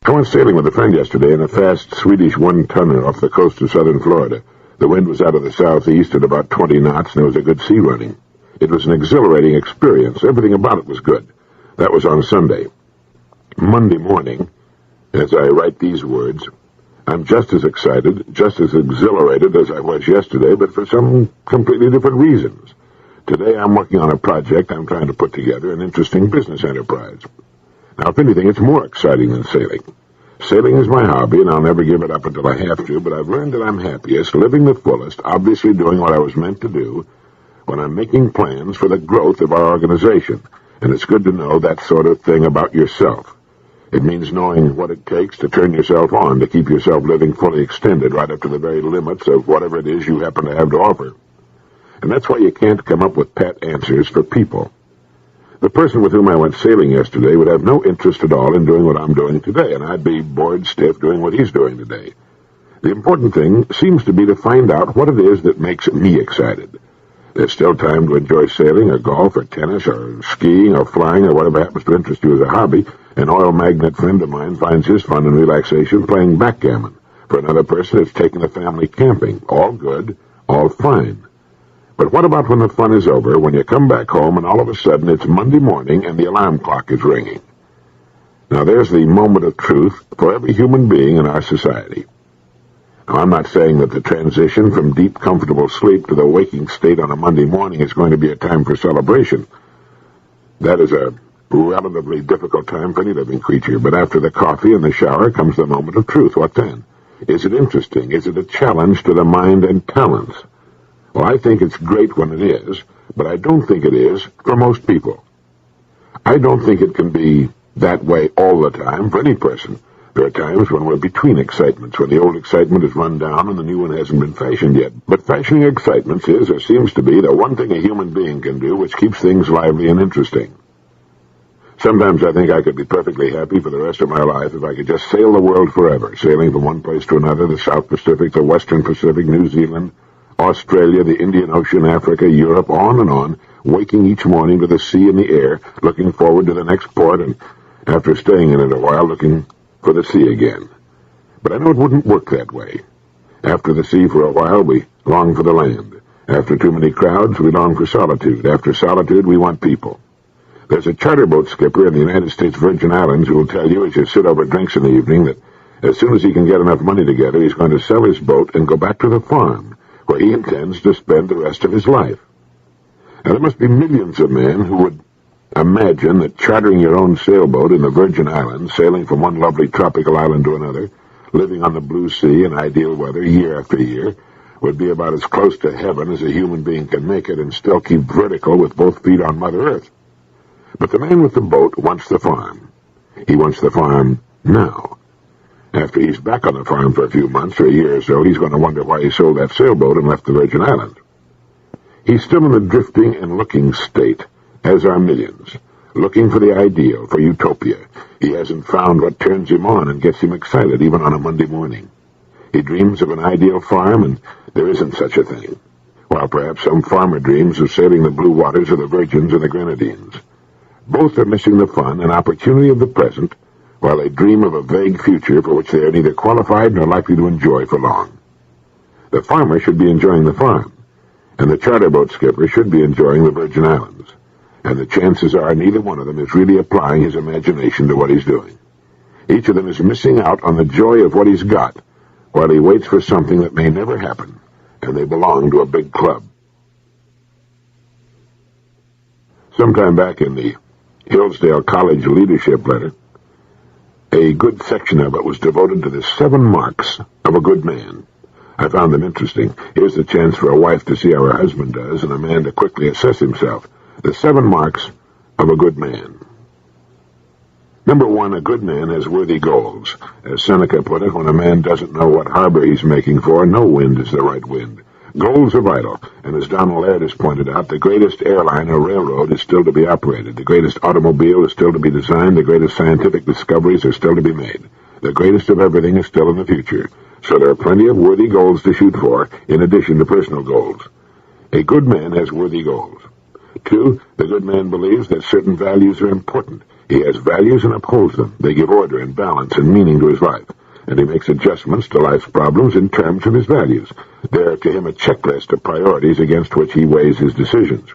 I went sailing with a friend yesterday in a fast Swedish one-tonner off the coast of southern Florida. The wind was out of the southeast at about 20 knots, and there was a good sea running. It was an exhilarating experience. Everything about it was good. That was on Sunday. Monday morning, as I write these words, I'm just as excited, just as exhilarated as I was yesterday, but for some completely different reasons. Today I'm working on a project I'm trying to put together, an interesting business enterprise. Now, if anything, it's more exciting than sailing. Sailing is my hobby, and I'll never give it up until I have to, but I've learned that I'm happiest, living the fullest, obviously doing what I was meant to do, when I'm making plans for the growth of our organization. And it's good to know that sort of thing about yourself. It means knowing what it takes to turn yourself on, to keep yourself living fully extended right up to the very limits of whatever it is you happen to have to offer. And that's why you can't come up with pat answers for people. The person with whom I went sailing yesterday would have no interest at all in doing what I'm doing today, and I'd be bored stiff doing what he's doing today. The important thing seems to be to find out what it is that makes me excited. There's still time to enjoy sailing or golf or tennis or skiing or flying or whatever happens to interest you as a hobby. An oil magnate friend of mine finds his fun and relaxation playing backgammon. For another person, it's taking the family camping. All good, all fine. But what about when the fun is over, when you come back home and all of a sudden it's Monday morning and the alarm clock is ringing? Now there's the moment of truth for every human being in our society. Now, I'm not saying that the transition from deep, comfortable sleep to the waking state on a Monday morning is going to be a time for celebration. That is a relatively difficult time for any living creature, but after the coffee and the shower comes the moment of truth. What then? Is it interesting? Is it a challenge to the mind and talents? Well, I think it's great when it is, but I don't think it is for most people. I don't think it can be that way all the time for any person. There are times when we're between excitements, when the old excitement is run down and the new one hasn't been fashioned yet. But fashioning excitements is, or seems to be, the one thing a human being can do which keeps things lively and interesting. Sometimes I think I could be perfectly happy for the rest of my life if I could just sail the world forever, sailing from one place to another, the South Pacific, the Western Pacific, New Zealand, Australia, the Indian Ocean, Africa, Europe, on, waking each morning to the sea and the air, looking forward to the next port, and after staying in it a while, looking for the sea again. But I know it wouldn't work that way. After the sea for a while, we long for the land. After too many crowds, we long for solitude. After solitude, we want people. There's a charter boat skipper in the United States Virgin Islands who will tell you as you sit over drinks in the evening that as soon as he can get enough money together, he's going to sell his boat and go back to the farm, where he intends to spend the rest of his life. Now, there must be millions of men who would imagine that chartering your own sailboat in the Virgin Islands, sailing from one lovely tropical island to another, living on the blue sea in ideal weather year after year, would be about as close to heaven as a human being can make it and still keep vertical with both feet on Mother Earth. But the man with the boat wants the farm. He wants the farm now. After he's back on the farm for a few months or a year or so, he's going to wonder why he sold that sailboat and left the Virgin Islands. He's still in a drifting and looking state, as are millions, looking for the ideal, for utopia. He hasn't found what turns him on and gets him excited, even on a Monday morning. He dreams of an ideal farm, and there isn't such a thing. While perhaps some farmer dreams of sailing the blue waters of the Virgins and the Grenadines. Both are missing the fun and opportunity of the present, while they dream of a vague future for which they are neither qualified nor likely to enjoy for long. The farmer should be enjoying the farm, and the charter boat skipper should be enjoying the Virgin Islands, and the chances are neither one of them is really applying his imagination to what he's doing. Each of them is missing out on the joy of what he's got, while he waits for something that may never happen, and they belong to a big club. Sometime back in the Hillsdale College leadership letter, a good section of it was devoted to the 7 marks of a good man. I found them interesting. Here's the chance for a wife to see how her husband does and a man to quickly assess himself. The 7 marks of a good man. Number 1, a good man has worthy goals. As Seneca put it, when a man doesn't know what harbor he's making for, no wind is the right wind. Goals are vital, and as Donald Laird has pointed out, the greatest airline or railroad is still to be operated. The greatest automobile is still to be designed. The greatest scientific discoveries are still to be made. The greatest of everything is still in the future. So there are plenty of worthy goals to shoot for, in addition to personal goals. A good man has worthy goals. 2, the good man believes that certain values are important. He has values and upholds them. They give order and balance and meaning to his life, and he makes adjustments to life's problems in terms of his values. They're to him a checklist of priorities against which he weighs his decisions.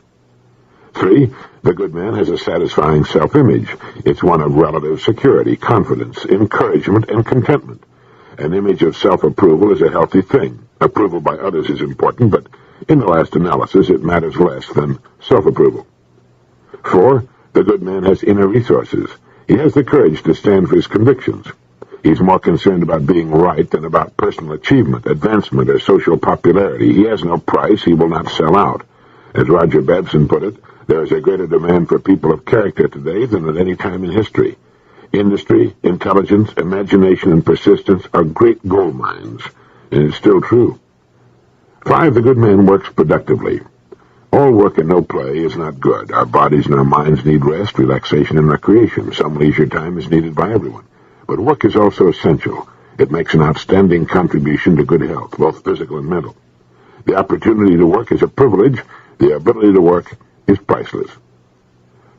3. The good man has a satisfying self-image. It's one of relative security, confidence, encouragement, and contentment. An image of self-approval is a healthy thing. Approval by others is important, but in the last analysis it matters less than self-approval. 4. The good man has inner resources. He has the courage to stand for his convictions. He's more concerned about being right than about personal achievement, advancement, or social popularity. He has no price. He will not sell out. As Roger Babson put it, there is a greater demand for people of character today than at any time in history. Industry, intelligence, imagination, and persistence are great gold mines, and it's still true. 5. The good man works productively. All work and no play is not good. Our bodies and our minds need rest, relaxation, and recreation. Some leisure time is needed by everyone. But work is also essential. It makes an outstanding contribution to good health, both physical and mental. The opportunity to work is a privilege. The ability to work is priceless.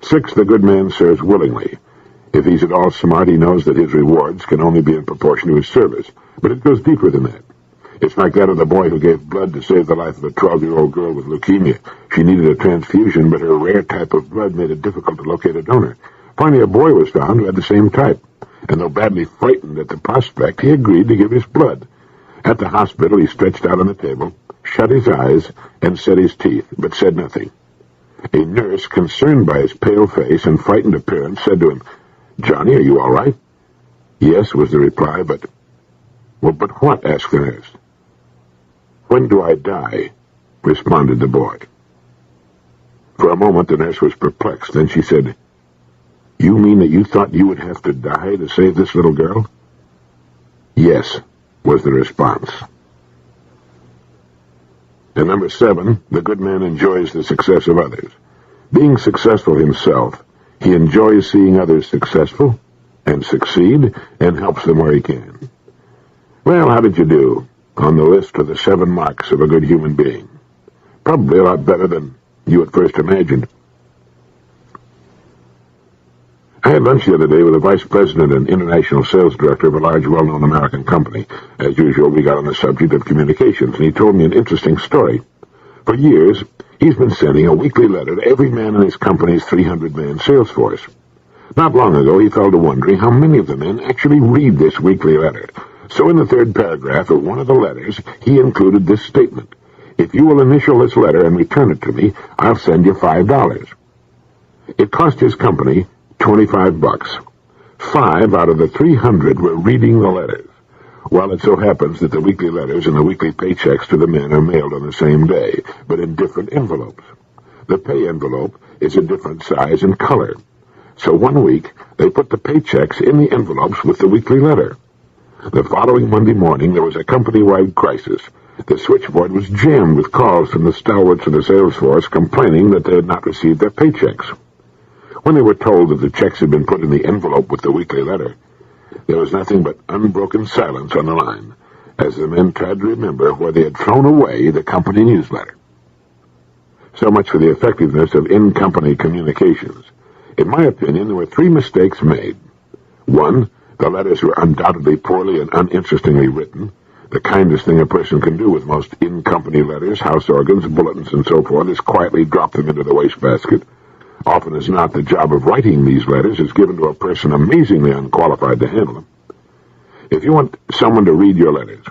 6. The good man serves willingly. If he's at all smart, he knows that his rewards can only be in proportion to his service. But it goes deeper than that. It's like that of the boy who gave blood to save the life of a 12-year-old girl with leukemia. She needed a transfusion, but her rare type of blood made it difficult to locate a donor. Finally, a boy was found who had the same type, and though badly frightened at the prospect, he agreed to give his blood. At the hospital, he stretched out on the table, shut his eyes, and set his teeth, but said nothing. A nurse, concerned by his pale face and frightened appearance, said to him, "Johnny, are you all right?" "Yes," was the reply, but... "Well, but what?" asked the nurse. "When do I die?" responded the boy. For a moment the nurse was perplexed. Then she said, "You mean that you thought you would have to die to save this little girl?" "Yes," was the response. And number 7, the good man enjoys the success of others. Being successful himself, he enjoys seeing others successful and succeed and helps them where he can. Well, how did you do on the list of the 7 marks of a good human being? Probably a lot better than you at first imagined. I had lunch the other day with the vice president and international sales director of a large, well-known American company. As usual, we got on the subject of communications, and he told me an interesting story. For years, he's been sending a weekly letter to every man in his company's 300-man sales force. Not long ago, he fell to wondering how many of the men actually read this weekly letter. So in the 3rd paragraph of one of the letters, he included this statement: "If you will initial this letter and return it to me, I'll send you $5. It cost his company $25. 5 out of the 300 were reading the letters. Well, it so happens that the weekly letters and the weekly paychecks to the men are mailed on the same day, but in different envelopes. The pay envelope is a different size and color. So one week, they put the paychecks in the envelopes with the weekly letter. The following Monday morning, there was a company-wide crisis. The switchboard was jammed with calls from the stalwarts of the sales force complaining that they had not received their paychecks. When they were told that the checks had been put in the envelope with the weekly letter, there was nothing but unbroken silence on the line, as the men tried to remember where they had thrown away the company newsletter. So much for the effectiveness of in-company communications. In my opinion, there were 3 mistakes made. 1, the letters were undoubtedly poorly and uninterestingly written. The kindest thing a person can do with most in-company letters, house organs, bulletins, and so forth is quietly drop them into the wastebasket. Often as not, the job of writing these letters is given to a person amazingly unqualified to handle them. If you want someone to read your letters,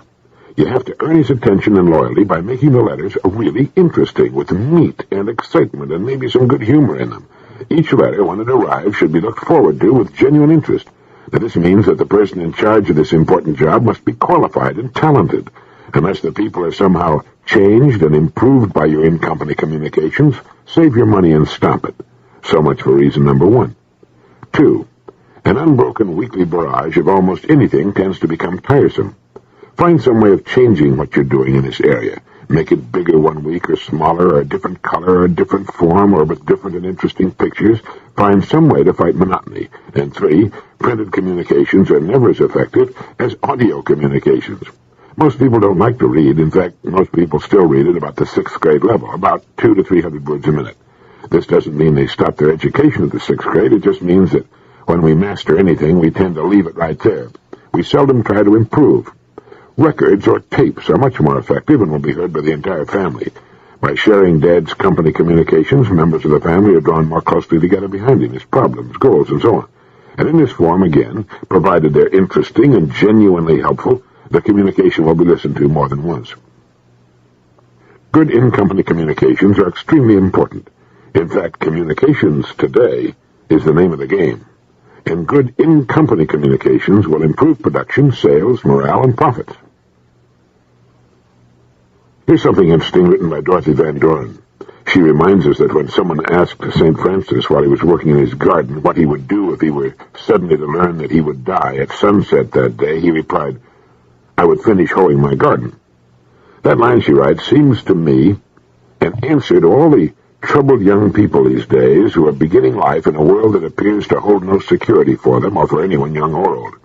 you have to earn his attention and loyalty by making the letters really interesting, with meat and excitement and maybe some good humor in them. Each letter, when it arrives, should be looked forward to with genuine interest. Now, this means that the person in charge of this important job must be qualified and talented. Unless the people are somehow changed and improved by your in-company communications, save your money and stop it. So much for reason number 1. 2, an unbroken weekly barrage of almost anything tends to become tiresome. Find some way of changing what you're doing in this area. Make it bigger one week or smaller or a different color or a different form or with different and interesting pictures. Find some way to fight monotony. And 3, printed communications are never as effective as audio communications. Most people don't like to read. In fact, most people still read at about the 6th grade level, about 200 to 300 words a minute. This doesn't mean they stop their education at the 6th grade. It just means that When we master anything, we tend to leave it right there. We seldom try to improve. Records or tapes are much more effective and will be heard by the entire family. By sharing Dad's company communications, members of the family are drawn more closely together behind him, his problems, goals, and so on. And in this form, again, provided they're interesting and genuinely helpful, the communication will be listened to more than once. Good in-company communications are extremely important. In fact, communications today is the name of the game. And good in-company communications will improve production, sales, morale, and profits. Here's something interesting written by Dorothy Van Doren. She reminds us that when someone asked St. Francis while he was working in his garden what he would do if he were suddenly to learn that he would die at sunset that day, he replied, "I would finish hoeing my garden." That line, she writes, seems to me an answer to all the troubled young people these days who are beginning life in a world that appears to hold no security for them or for anyone young or old.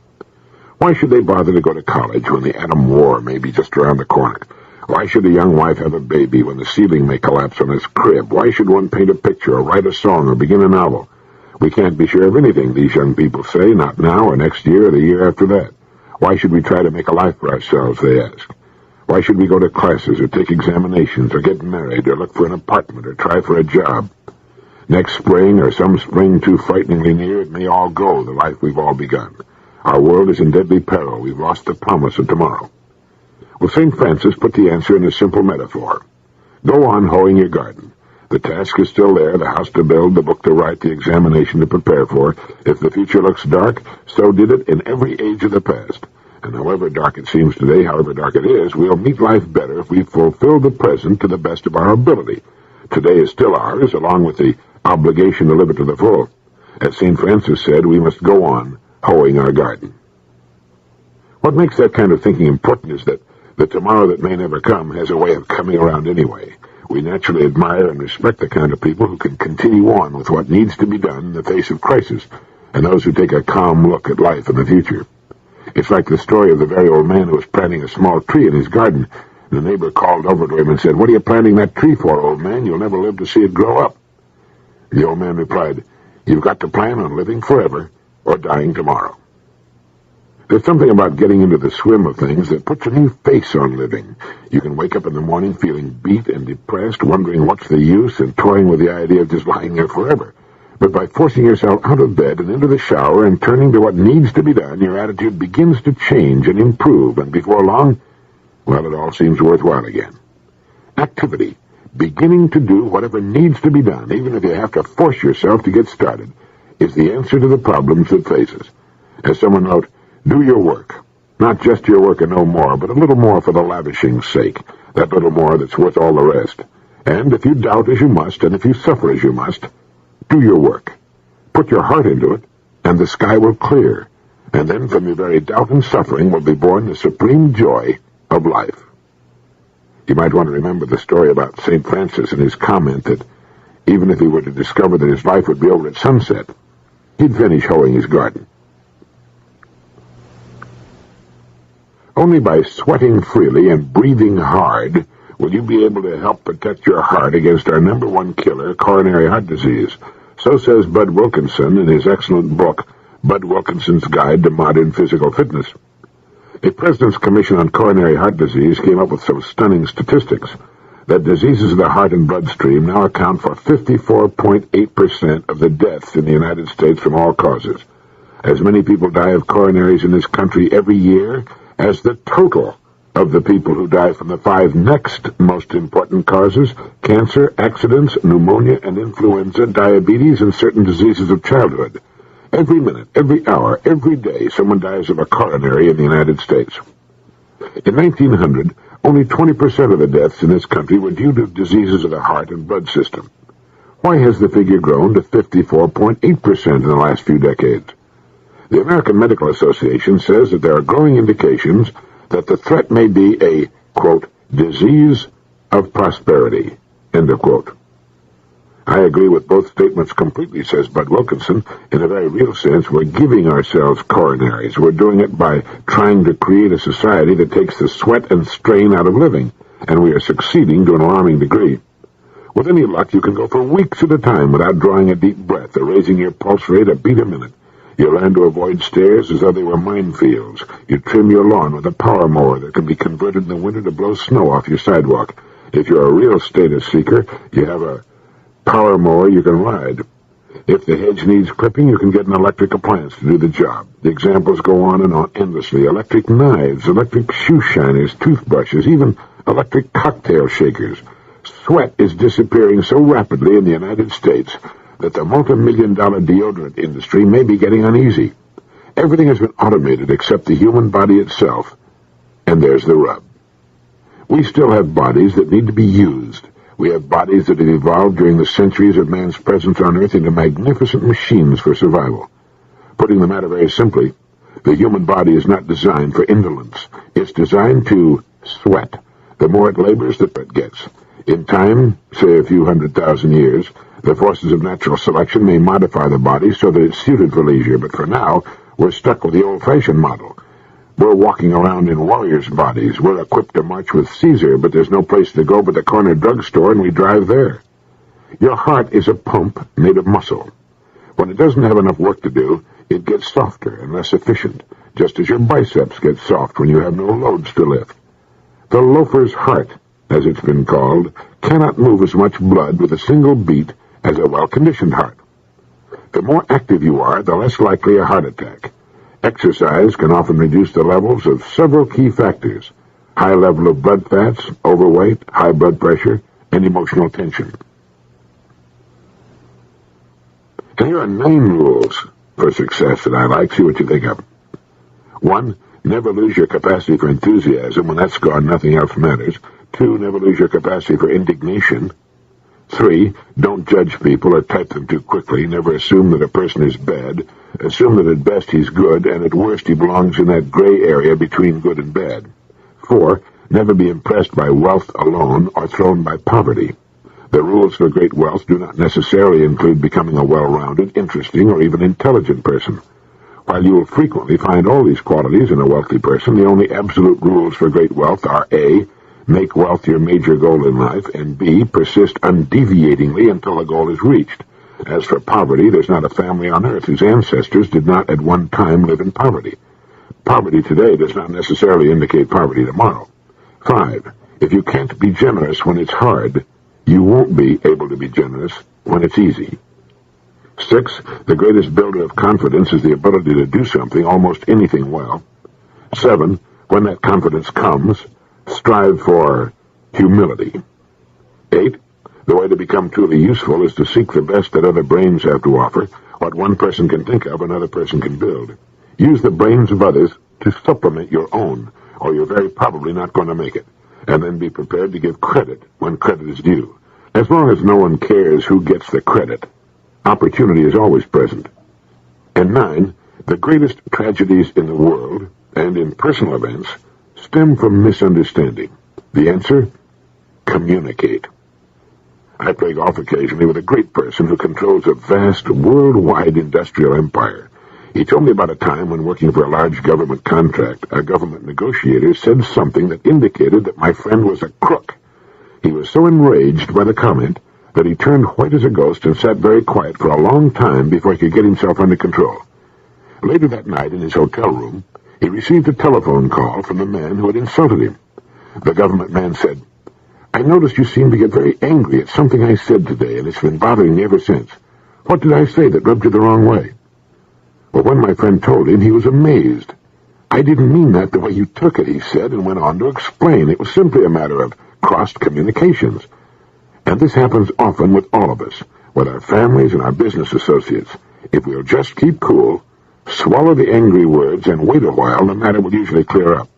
Why should they bother to go to college when the atom war may be just around the corner? Why should a young wife have a baby when the ceiling may collapse on his crib? Why should one paint a picture or write a song or begin a novel? We can't be sure of anything, these young people say, not now or next year or the year after that. Why should we try to make a life for ourselves, they ask. Why should we go to classes or take examinations or get married or look for an apartment or try for a job? Next spring or some spring too frighteningly near, it may all go, the life we've all begun. Our world is in deadly peril. We've lost the promise of tomorrow. Well, St. Francis put the answer in a simple metaphor. Go on hoeing your garden. The task is still there, the house to build, the book to write, the examination to prepare for. If the future looks dark, so did it in every age of the past. And however dark it seems today, however dark it is, we'll meet life better if we fulfill the present to the best of our ability. Today is still ours, along with the obligation to live it to the full. As St. Francis said, we must go on hoeing our garden. What makes that kind of thinking important is that the tomorrow that may never come has a way of coming around anyway. We naturally admire and respect the kind of people who can continue on with what needs to be done in the face of crisis, and those who take a calm look at life and the future. It's like the story of the very old man who was planting a small tree in his garden. The neighbor called over to him and said, "What are you planting that tree for, old man? You'll never live to see it grow up." The old man replied, "You've got to plan on living forever or dying tomorrow." There's something about getting into the swim of things that puts a new face on living. You can wake up in the morning feeling beat and depressed, wondering what's the use, and toying with the idea of just lying there forever. But by forcing yourself out of bed and into the shower and turning to what needs to be done, your attitude begins to change and improve, and before long, well, it all seems worthwhile again. Activity, beginning to do whatever needs to be done, even if you have to force yourself to get started, is the answer to the problems that face us. As someone wrote, do your work. Not just your work and no more, but a little more for the lavishing's sake, that little more that's worth all the rest. And if you doubt as you must, and if you suffer as you must, do your work. Put your heart into it, and the sky will clear. And then from your very doubt and suffering will be born the supreme joy of life. You might want to remember the story about St. Francis and his comment that even if he were to discover that his life would be over at sunset, he'd finish hoeing his garden. Only by sweating freely and breathing hard will you be able to help protect your heart against our number one killer, coronary heart disease. So says Bud Wilkinson in his excellent book, Bud Wilkinson's Guide to Modern Physical Fitness. A President's Commission on Coronary Heart Disease came up with some stunning statistics that diseases of the heart and bloodstream now account for 54.8% of the deaths in the United States from all causes. As many people die of coronaries in this country every year as the total of the people who die from the 5 next most important causes: cancer, accidents, pneumonia and influenza, diabetes, and certain diseases of childhood. Every minute, every hour, every day, someone dies of a coronary in the United States. In 1900, only 20% of the deaths in this country were due to diseases of the heart and blood system. Why has the figure grown to 54.8% in the last few decades? The American Medical Association says that there are growing indications that the threat may be a, quote, disease of prosperity, end of quote. I agree with both statements completely, says Bud Wilkinson. In a very real sense, we're giving ourselves coronaries. We're doing it by trying to create a society that takes the sweat and strain out of living, and we are succeeding to an alarming degree. With any luck, you can go for weeks at a time without drawing a deep breath or raising your pulse rate a beat a minute. You learn to avoid stairs as though they were minefields. You trim your lawn with a power mower that can be converted in the winter to blow snow off your sidewalk. If you're a real status seeker, you have a power mower you can ride. If the hedge needs clipping, you can get an electric appliance to do the job. The examples go on and on endlessly. Electric knives, electric shoe shiners, toothbrushes, even electric cocktail shakers. Sweat is disappearing so rapidly in the United States that the multi-million-dollar deodorant industry may be getting uneasy. Everything has been automated except the human body itself. And there's the rub. We still have bodies that need to be used. We have bodies that have evolved during the centuries of man's presence on Earth into magnificent machines for survival. Putting the matter very simply, the human body is not designed for indolence. It's designed to sweat. The more it labors, the better it gets. In time, say a few 100,000 years, the forces of natural selection may modify the body so that it's suited for leisure, but for now, we're stuck with the old-fashioned model. We're walking around in warriors' bodies. We're equipped to march with Caesar, but there's no place to go but the corner drugstore, and we drive there. Your heart is a pump made of muscle. When it doesn't have enough work to do, it gets softer and less efficient, just as your biceps get soft when you have no loads to lift. The loafer's heart, as it's been called, cannot move as much blood with a single beat as a well-conditioned heart. The more active you are, the less likely a heart attack. Exercise can often reduce the levels of several key factors: high level of blood fats, overweight, high blood pressure, and emotional tension. And here are 9 rules for success that I like. See what you think of. 1. Never lose your capacity for enthusiasm. When that's gone, nothing else matters. 2. Never lose your capacity for indignation. 3. Don't judge people or type them too quickly. Never assume that a person is bad. Assume that at best he's good, and at worst he belongs in that gray area between good and bad. 4. Never be impressed by wealth alone or thrown by poverty. The rules for great wealth do not necessarily include becoming a well-rounded, interesting, or even intelligent person. While you will frequently find all these qualities in a wealthy person, the only absolute rules for great wealth are A. Make wealth your major goal in life, and B. Persist undeviatingly until the goal is reached. As for poverty, there's not a family on earth whose ancestors did not at one time live in poverty. Poverty today does not necessarily indicate poverty tomorrow. 5. If you can't be generous when it's hard, you won't be able to be generous when it's easy. 6. The greatest builder of confidence is the ability to do something, almost anything, well. 7. When that confidence comes, strive for humility. 8. The way to become truly useful is to seek the best that other brains have to offer. What one person can think of, another person can build. Use the brains of others to supplement your own, or you're very probably not going to make it. And then be prepared to give credit when credit is due. As long as no one cares who gets the credit, opportunity is always present. And 9, the greatest tragedies in the world, and in personal events, stem from misunderstanding. The answer? Communicate. I play golf occasionally with a great person who controls a vast, worldwide industrial empire. He told me about a time when working for a large government contract, a government negotiator said something that indicated that my friend was a crook. He was so enraged by the comment that he turned white as a ghost and sat very quiet for a long time before he could get himself under control. Later that night in his hotel room, he received a telephone call from the man who had insulted him. The government man said, "I noticed you seem to get very angry at something I said today, and it's been bothering me ever since. What did I say that rubbed you the wrong way?" Well, when my friend told him, he was amazed. "I didn't mean that the way you took it," he said, and went on to explain. It was simply a matter of crossed communications. And this happens often with all of us, with our families and our business associates. If we'll just keep cool, swallow the angry words, and wait a while, the matter will usually clear up.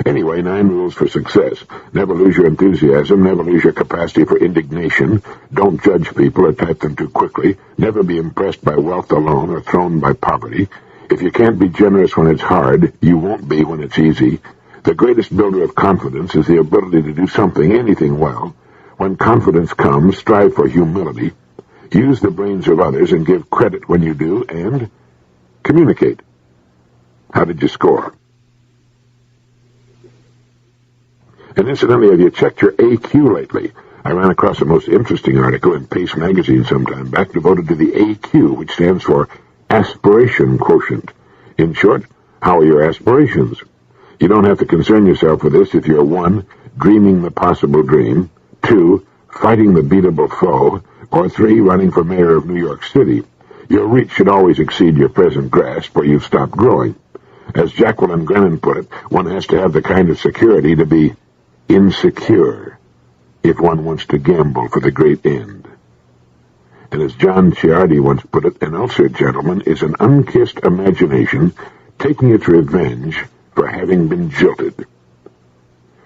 Anyway, 9 rules for success. Never lose your enthusiasm. Never lose your capacity for indignation. Don't judge people or type them too quickly. Never be impressed by wealth alone or thrown by poverty. If you can't be generous when it's hard, you won't be when it's easy. The greatest builder of confidence is the ability to do something, anything, well. When confidence comes, strive for humility. Use the brains of others and give credit when you do, and communicate. How did you score? And incidentally, have you checked your AQ lately? I ran across a most interesting article in Pace magazine some time back devoted to the AQ, which stands for Aspiration Quotient. In short, how are your aspirations? You don't have to concern yourself with this if you're 1, dreaming the possible dream, 2, fighting the beatable foe, or 3, running for mayor of New York City. Your reach should always exceed your present grasp, or you've stopped growing. As Jacqueline Grennan put it, one has to have the kind of security to be insecure if one wants to gamble for the great end. And as John Ciardi once put it, an ulcer, gentlemen, is an unkissed imagination taking its revenge for having been jilted.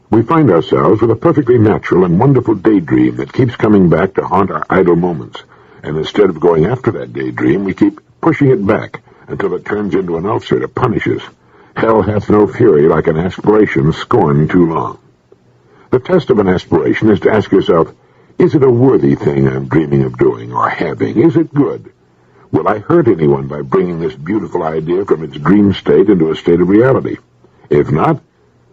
We find ourselves with a perfectly natural and wonderful daydream that keeps coming back to haunt our idle moments, and instead of going after that daydream, we keep pushing it back until it turns into an ulcer to punish us. Hell hath no fury like an aspiration scorned too long. The test of an aspiration is to ask yourself, is it a worthy thing I'm dreaming of doing or having? Is it good? Will I hurt anyone by bringing this beautiful idea from its dream state into a state of reality? If not,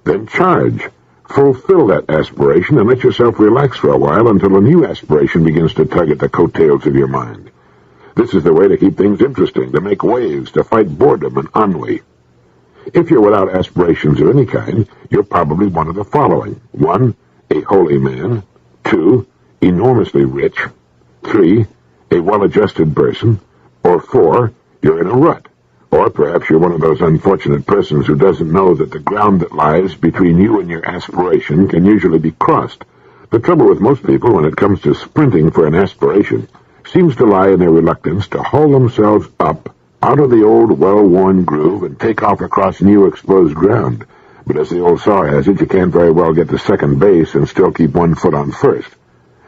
then charge. Fulfill that aspiration and let yourself relax for a while until a new aspiration begins to tug at the coattails of your mind. This is the way to keep things interesting, to make waves, to fight boredom and ennui. If you're without aspirations of any kind, you're probably one of the following. 1, a holy man. 2, enormously rich. 3, a well-adjusted person. Or 4, you're in a rut. Or perhaps you're one of those unfortunate persons who doesn't know that the ground that lies between you and your aspiration can usually be crossed. The trouble with most people when it comes to sprinting for an aspiration seems to lie in their reluctance to haul themselves up out of the old well-worn groove and take off across new exposed ground. But as the old saw has it, you can't very well get to second base and still keep one foot on first.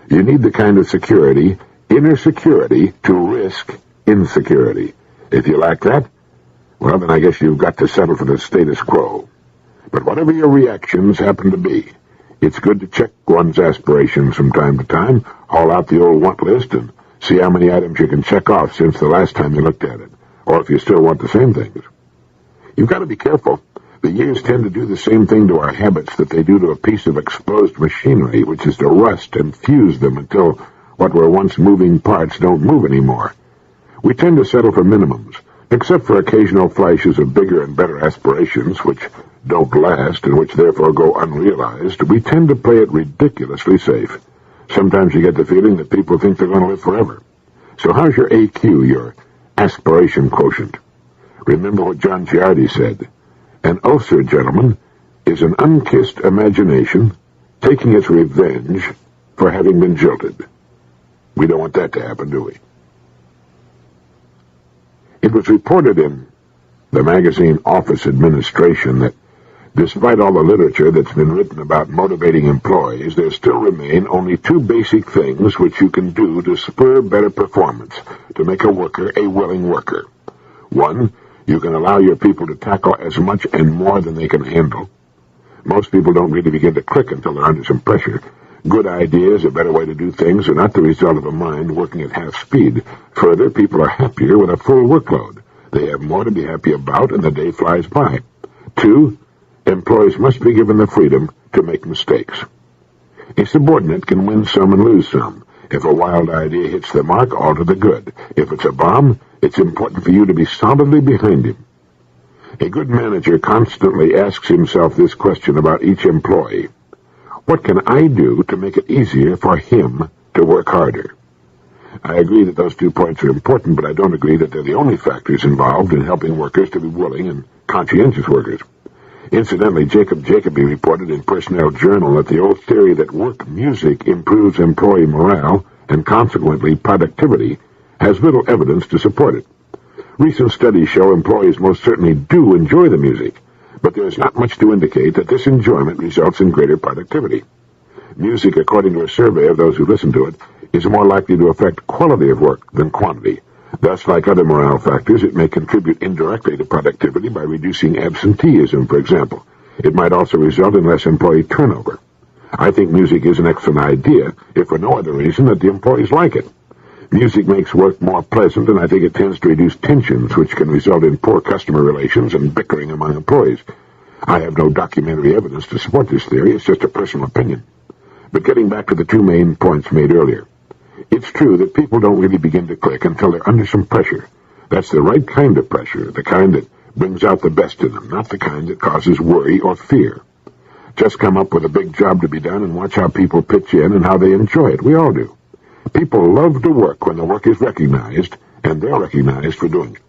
You need the kind of security, inner security, to risk insecurity. If you lack that, well, then I guess you've got to settle for the status quo. But whatever your reactions happen to be, it's good to check one's aspirations from time to time, haul out the old want list, and see how many items you can check off since the last time you looked at it, or if you still want the same things. You've got to be careful. The years tend to do the same thing to our habits that they do to a piece of exposed machinery, which is to rust and fuse them until what were once moving parts don't move anymore. We tend to settle for minimums, except for occasional flashes of bigger and better aspirations, which don't last and which therefore go unrealized. We tend to play it ridiculously safe. Sometimes you get the feeling that people think they're going to live forever. So how's your AQ, your aspiration quotient? Remember what John Ciardi said. An ulcer, gentlemen, is an unkissed imagination taking its revenge for having been jilted. We don't want that to happen, do we? It was reported in the magazine Office Administration that despite all the literature that's been written about motivating employees, there still remain only 2 basic things which you can do to spur better performance, to make a worker a willing worker. 1, you can allow your people to tackle as much and more than they can handle. Most people don't really begin to click until they're under some pressure. Good ideas, a better way to do things, are not the result of a mind working at half speed. Further, people are happier with a full workload. They have more to be happy about, and the day flies by. 2, employees must be given the freedom to make mistakes. A subordinate can win some and lose some. If a wild idea hits the mark, all to the good. If it's a bomb, it's important for you to be solidly behind him. A good manager constantly asks himself this question about each employee. What can I do to make it easier for him to work harder? I agree that those 2 points are important, but I don't agree that they're the only factors involved in helping workers to be willing and conscientious workers. Incidentally, Jacob Jacoby reported in Personnel Journal that the old theory that work music improves employee morale and consequently productivity has little evidence to support it. Recent studies show employees most certainly do enjoy the music, but there is not much to indicate that this enjoyment results in greater productivity. Music, according to a survey of those who listen to it, is more likely to affect quality of work than quantity. Thus, like other morale factors, it may contribute indirectly to productivity by reducing absenteeism, for example. It might also result in less employee turnover. I think music is an excellent idea, if for no other reason that the employees like it. Music makes work more pleasant, and I think it tends to reduce tensions, which can result in poor customer relations and bickering among employees. I have no documentary evidence to support this theory. It's just a personal opinion. But getting back to the 2 main points made earlier, it's true that people don't really begin to click until they're under some pressure. That's the right kind of pressure, the kind that brings out the best in them, not the kind that causes worry or fear. Just come up with a big job to be done and watch how people pitch in and how they enjoy it. We all do. People love to work when the work is recognized, and they're recognized for doing it.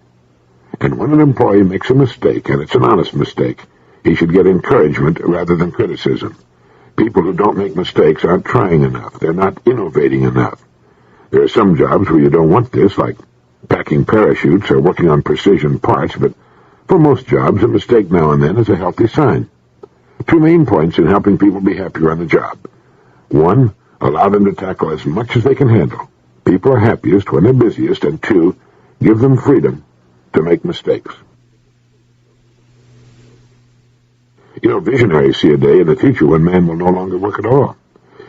And when an employee makes a mistake, and it's an honest mistake, he should get encouragement rather than criticism. People who don't make mistakes aren't trying enough. They're not innovating enough. There are some jobs where you don't want this, like packing parachutes or working on precision parts, but for most jobs, a mistake now and then is a healthy sign. Two main points in helping people be happier on the job. One, allow them to tackle as much as they can handle. People are happiest when they're busiest. And two, give them freedom to make mistakes. Visionaries see a day in the future when man will no longer work at all.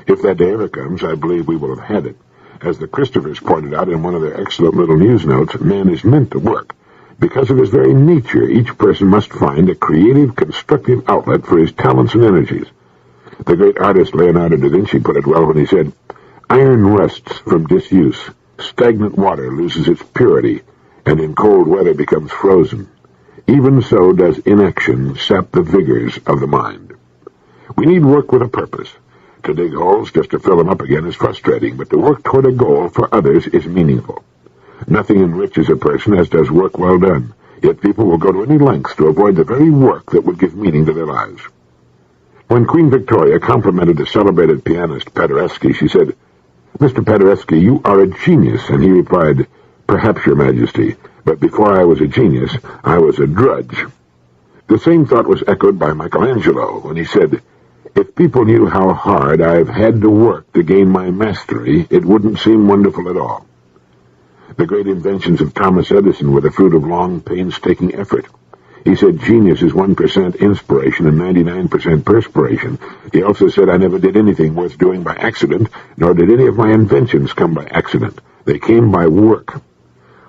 If that day ever comes, I believe we will have had it. As the Christophers pointed out in one of their excellent little news notes, man is meant to work. Because of his very nature, each person must find a creative, constructive outlet for his talents and energies. The great artist Leonardo da Vinci put it well when he said, "Iron rusts from disuse, stagnant water loses its purity, and in cold weather becomes frozen. Even so does inaction sap the vigors of the mind." We need work with a purpose. To dig holes just to fill them up again is frustrating, but to work toward a goal for others is meaningful. Nothing enriches a person as does work well done, yet people will go to any lengths to avoid the very work that would give meaning to their lives. When Queen Victoria complimented the celebrated pianist Paderewski, she said, "Mr. Paderewski, you are a genius," and he replied, "Perhaps, Your Majesty, but before I was a genius, I was a drudge." The same thought was echoed by Michelangelo when he said, "If people knew how hard I've had to work to gain my mastery, it wouldn't seem wonderful at all." The great inventions of Thomas Edison were the fruit of long, painstaking effort. He said genius is 1% inspiration and 99% perspiration. He also said, "I never did anything worth doing by accident, nor did any of my inventions come by accident. They came by work."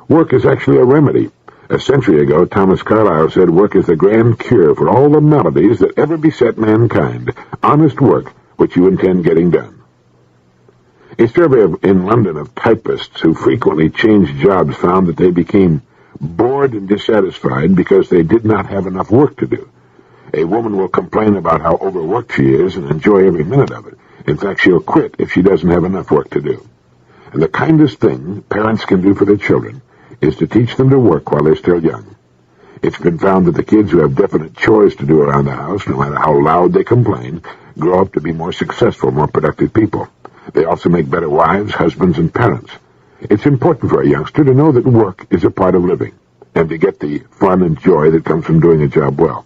Work is actually a remedy. A century ago, Thomas Carlyle said work is the grand cure for all the maladies that ever beset mankind. Honest work, which you intend getting done. A survey in London of typists who frequently changed jobs found that they became bored and dissatisfied because they did not have enough work to do. A woman will complain about how overworked she is and enjoy every minute of it. In fact, she'll quit if she doesn't have enough work to do. And the kindest thing parents can do for their children is to teach them to work while they're still young. It's been found that the kids who have definite chores to do around the house, no matter how loud they complain, grow up to be more successful, more productive people. They also make better wives, husbands, and parents. It's important for a youngster to know that work is a part of living, and to get the fun and joy that comes from doing a job well.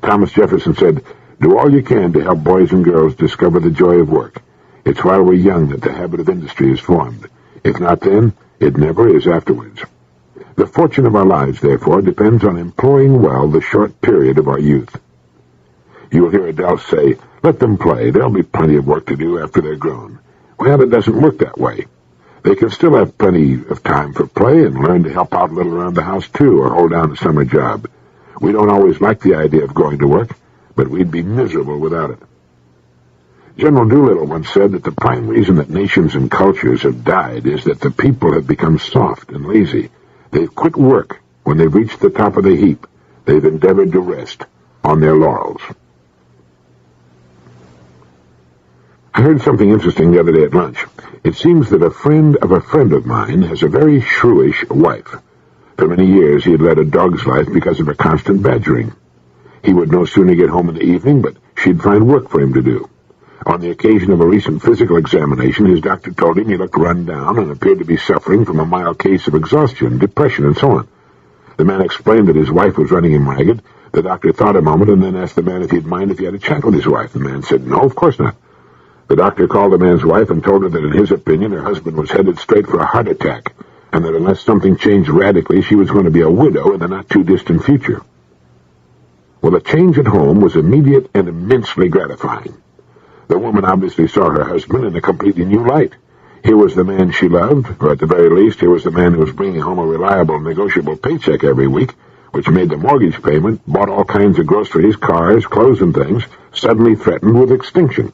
Thomas Jefferson said, "Do all you can to help boys and girls discover the joy of work. It's while we're young that the habit of industry is formed. If not then, it never is afterwards." The fortune of our lives, therefore, depends on employing well the short period of our youth. You'll hear adults say, "Let them play. There'll be plenty of work to do after they're grown." Well, it doesn't work that way. They can still have plenty of time for play and learn to help out a little around the house, too, or hold down a summer job. We don't always like the idea of going to work, but we'd be miserable without it. General Doolittle once said that the prime reason that nations and cultures have died is that the people have become soft and lazy. They've quit work when they've reached the top of the heap. They've endeavored to rest on their laurels. I heard something interesting the other day at lunch. It seems that a friend of mine has a very shrewish wife. For many years he had led a dog's life because of her constant badgering. He would no sooner get home in the evening, but she'd find work for him to do. On the occasion of a recent physical examination, his doctor told him he looked run down and appeared to be suffering from a mild case of exhaustion, depression, and so on. The man explained that his wife was running him ragged. The doctor thought a moment and then asked the man if he'd mind if he had a chat with his wife. The man said, "No, of course not." The doctor called the man's wife and told her that in his opinion her husband was headed straight for a heart attack, and that unless something changed radically, she was going to be a widow in the not-too-distant future. Well, the change at home was immediate and immensely gratifying. The woman obviously saw her husband in a completely new light. Here was the man she loved, or at the very least, here was the man who was bringing home a reliable, negotiable paycheck every week, which made the mortgage payment, bought all kinds of groceries, cars, clothes, and things, suddenly threatened with extinction.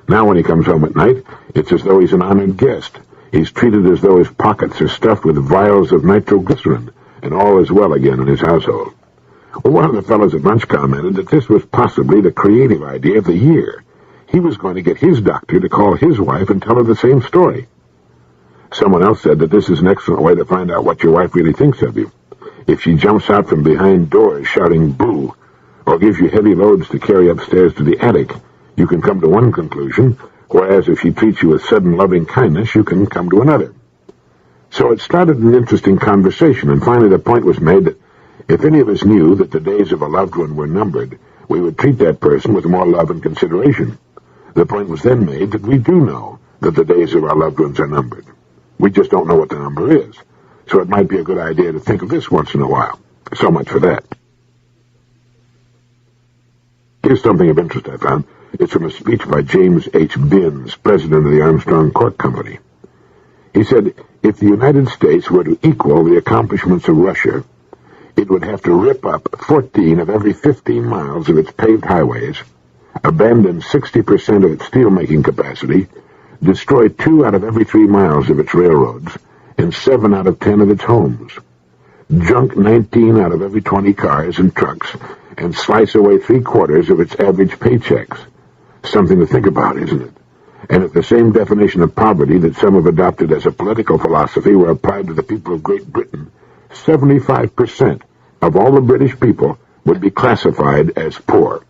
Now when he comes home at night, it's as though he's an honored guest. He's treated as though his pockets are stuffed with vials of nitroglycerin, and all is well again in his household. Well, one of the fellows at lunch commented that this was possibly the creative idea of the year. He was going to get his doctor to call his wife and tell her the same story. Someone else said that this is an excellent way to find out what your wife really thinks of you. If she jumps out from behind doors shouting boo, or gives you heavy loads to carry upstairs to the attic, you can come to one conclusion, whereas if she treats you with sudden loving kindness, you can come to another. So it started an interesting conversation, and finally the point was made that if any of us knew that the days of a loved one were numbered, we would treat that person with more love and consideration. The point was then made that we do know that the days of our loved ones are numbered. We just don't know what the number is. So it might be a good idea to think of this once in a while. So much for that. Here's something of interest I found. It's from a speech by James H. Binns, president of the Armstrong Cork Company. He said, if the United States were to equal the accomplishments of Russia, it would have to rip up 14 of every 15 miles of its paved highways, abandon 60% of its steel-making capacity, destroy 2 out of every 3 miles of its railroads, and 7 out of 10 of its homes, junk 19 out of every 20 cars and trucks, and slice away 3/4 of its average paychecks. Something to think about, isn't it? And if the same definition of poverty that some have adopted as a political philosophy were applied to the people of Great Britain, 75% of all the British people would be classified as poor.